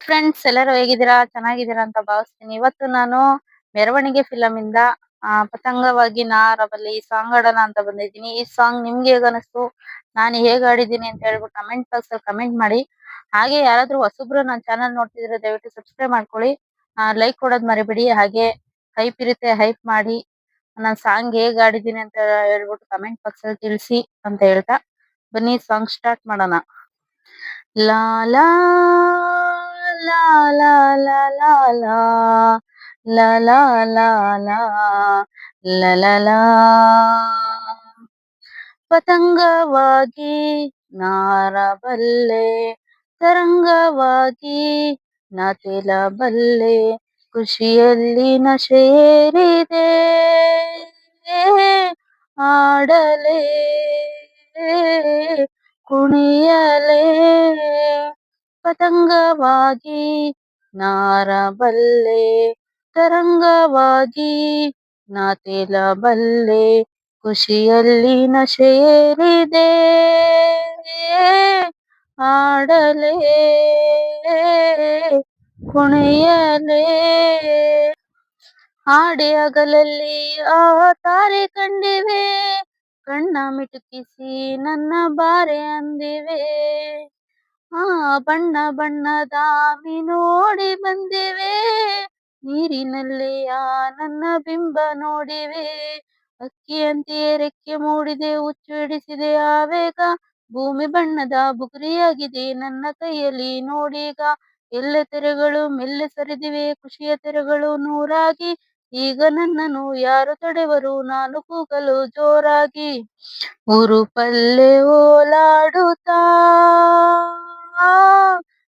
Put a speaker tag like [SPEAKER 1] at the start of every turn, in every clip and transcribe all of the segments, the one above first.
[SPEAKER 1] Friends ಎಲ್ಲರೂ ಹೇಗಿದ್ದೀರಾ? ಚೆನ್ನಾಗಿದ್ದೀರಾ ಅಂತ ಭಾವಿಸ್ತೀನಿ. ಇವತ್ತು ನಾನು ಮೆರವಣಿಗೆ ಫಿಲಮ್ ಇಂದ ಪತಂಗವಾಗಿ ನಾರಬಲಿ ಸಾಂಗ್ ಹಾಡೋಣ ಅಂತ ಬಂದಿದ್ದೀನಿ. ಈ ಸಾಂಗ್ ನಿಮ್ಗೆ ಹೇಗನಿಸ್ತು? ನಾನು ಹೇಗ್ ಹಾಡಿದ್ದೀನಿ ಅಂತ ಹೇಳ್ಬಿಟ್ಟು ಕಮೆಂಟ್ ಬಾಕ್ಸ್ ಅಲ್ಲಿ ಕಮೆಂಟ್ ಮಾಡಿ. ಹಾಗೆ ಯಾರಾದ್ರೂ ಹೊಸಬ್ರು ನನ್ನ ಚಾನಲ್ ನೋಡ್ತಿದ್ರೆ ದಯವಿಟ್ಟು ಸಬ್ಸ್ಕ್ರೈಬ್ ಮಾಡ್ಕೊಳ್ಳಿ. ಲೈಕ್ ಕೊಡೋದ್ ಮರಿಬೇಡಿ. ಹಾಗೆ ಹೈಪ್ ಇರುತ್ತೆ ಹೈಪ್ ಮಾಡಿ. ನಾನು ಸಾಂಗ್ ಹೇಗ್ ಹಾಡಿದ್ದೀನಿ ಅಂತ ಹೇಳ್ಬಿಟ್ಟು ಕಮೆಂಟ್ ಬಾಕ್ಸ್ ಅಲ್ಲಿ ತಿಳಿಸಿ ಅಂತ ಹೇಳ್ತಾ ಬನ್ನಿ ಸಾಂಗ್ ಸ್ಟಾರ್ಟ್ ಮಾಡೋಣ. ಲಾ ಲಾ ಲಾ ಲಾ ಲಾ ಲಾ ಲಾ ಲಾ ಲಾ ಲಾ ಲಾ ಲಾ ಲಾ ಲಾ ಪತಂಗವಾಗಿ ನಾರಬಲ್ಲೆ ತರಂಗವಾಗಿ ನಾತೆಲಬಲ್ಲೆ ಖುಷಿಯಲ್ಲಿ ನಶೇರಿದೆ ಆಡಲೇ ಕುಣಿಯಲೇ ಪತಂಗವಾಗಿ ನಾರಬಲ್ಲೆ ತರಂಗವಾಗಿ ನಾತೆಲಬಲ್ಲೆ ಖುಷಿಯಲ್ಲಿ ನಶೇರಿದೆ ಆಡಲೇ ಕುಣಿಯಲೇ ಆಡೆ ಹಗಲಲ್ಲಿ ಆ ತಾರೆ ಕಂಡಿವೆ ಕಣ್ಣ ಮಿಟುಕಿಸಿ ನನ್ನ ಬಾರೆ ಅಂದಿವೆ ಬಣ್ಣ ಬಣ್ಣದ ಮೀನೋಡಿ ಬಂದಿವೆ ನೀರಿನಲ್ಲಿ ನನ್ನ ಬಿಂಬ ನೋಡಿವೆ ಅಕ್ಕಿಯಂತೆಯೇ ರೆಕ್ಕೆ ಮೂಡಿದೆ ಹುಚ್ಚು ಹಿಡಿಸಿದೆ ಆವೇಗ ಭೂಮಿ ಬಣ್ಣದ ಬುಗುರಿಯಾಗಿದೆ ನನ್ನ ಕೈಯಲ್ಲಿ ನೋಡೀಗ ಎಲ್ಲ ತೆರೆಗಳು ಮೆಲ್ಲೆ ಸರಿದಿವೆ ಖುಷಿಯ ತೆರೆಗಳು ನೂರಾಗಿ ಈಗ ನನ್ನನ್ನು ಯಾರು ತಡೆವರು ನಾನು ಕೂಗಲು ಜೋರಾಗಿ ಉರುಪಲ್ಲೆ ಓಲಾಡುತ್ತಾ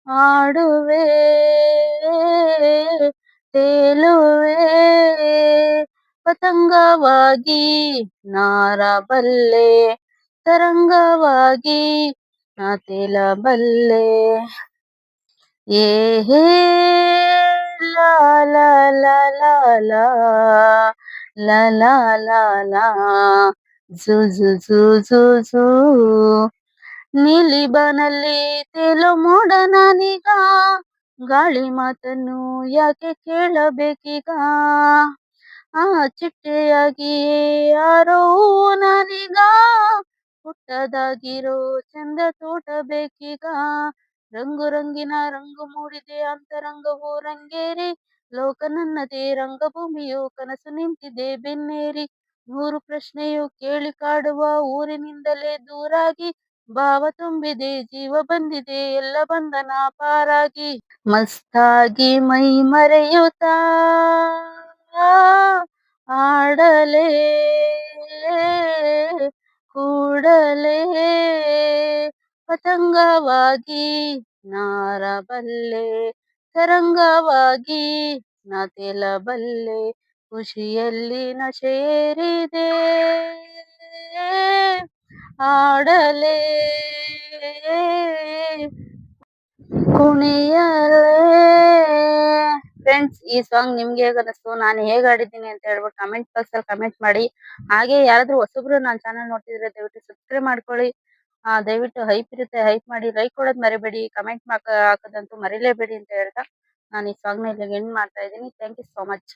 [SPEAKER 1] ಆಡುವೆ ತೇಲುವೆ ಪತಂಗವಾಗಿ ನಾರಬಲ್ಲೆ ತರಂಗವಾಗಿ ನಾತೆಲಬಲ್ಲೆ ಏ ಹೇ ಲಾ ಲಾ ಲಾ ಲಾ ಲಾ ಲಾ ಲಾ ಲಾ ಲಾ ಝು ಝು ಝು ಝು ಝು ನೀಲಿ ಬನಲ್ಲಿ ತೇಲೋ ಮೋಡ ನಾನೀಗ ಗಾಳಿ ಮಾತನ್ನು ಯಾಕೆ ಕೇಳಬೇಕೀಗ ಚಿಟ್ಟೆಯಾಗಿ ಯಾರೋ ನಾನೀಗ ಪುಟ್ಟದಾಗಿರೋ ಚಂದ ತೋಟ ಬೇಕೀಗ ರಂಗು ರಂಗಿನ ರಂಗು ಮೂಡಿದೆ ಅಂತರಂಗವು ರಂಗೇರಿ ಲೋಕ ನನ್ನದೇ ರಂಗಭೂಮಿಯು ಕನಸು ನಿಂತಿದೆ ಬೆನ್ನೇರಿ ನೂರು ಪ್ರಶ್ನೆಯು ಕೇಳಿ ಕಾಡುವ ಊರಿನಿಂದಲೇ ದೂರಾಗಿ ಭಾವ ತುಂಬಿದೆ ಜೀವ ಬಂದಿದೆ ಎಲ್ಲ ಬಂಧನ ಪಾರಾಗಿ ಮಸ್ತಾಗಿ ಮೈ ಮರೆಯುತ್ತಾ ಆಡಲೇ ಕೂಡಲೇ ಪತಂಗವಾಗಿ ನಾರಬಲ್ಲೆ ತರಂಗವಾಗಿ ನಾತೆಲಬಲ್ಲೆ ಖುಷಿಯಲ್ಲಿ ನಶೇರಿದೆ ಆಡಲೇ ಕುಣಿಯಲೇ. ಫ್ರೆಂಡ್ಸ್ ಈ ಸಾಂಗ್ ನಿಮ್ಗೆ ಹೇಗ ಅನಿಸ್ತು? ನಾನು ಹೇಗ್ ಹಾಡಿದ್ದೀನಿ ಅಂತ ಹೇಳ್ಬಿಟ್ಟು ಕಮೆಂಟ್ ಬಾಕ್ಸ್ ಅಲ್ಲಿ ಕಮೆಂಟ್ ಮಾಡಿ. ಹಾಗೆ ಯಾರಾದ್ರೂ ಹೊಸಬ್ರು ನನ್ನ ಚಾನಲ್ ನೋಡ್ತಿದ್ರೆ ದಯವಿಟ್ಟು ಸಬ್ಸ್ಕ್ರೈಬ್ ಮಾಡ್ಕೊಳ್ಳಿ. ದಯವಿಟ್ಟು ಹೈಪ್ ಇರುತ್ತೆ ಹೈಪ್ ಮಾಡಿ ಲೈಕ್ ಕೊಡೋದ್ ಮರಿಬೇಡಿ ಕಮೆಂಟ್ ಹಾಕೋದಂತೂ ಮರಿಲೇಬೇಡಿ ಅಂತ ಹೇಳ್ತಾ ನಾನು ಈ ಸಾಂಗ್ ನ ಇಲ್ಲಿಗೆ ಎಂಡ್ ಮಾಡ್ತಾ ಇದ್ದೀನಿ. Thank you so much.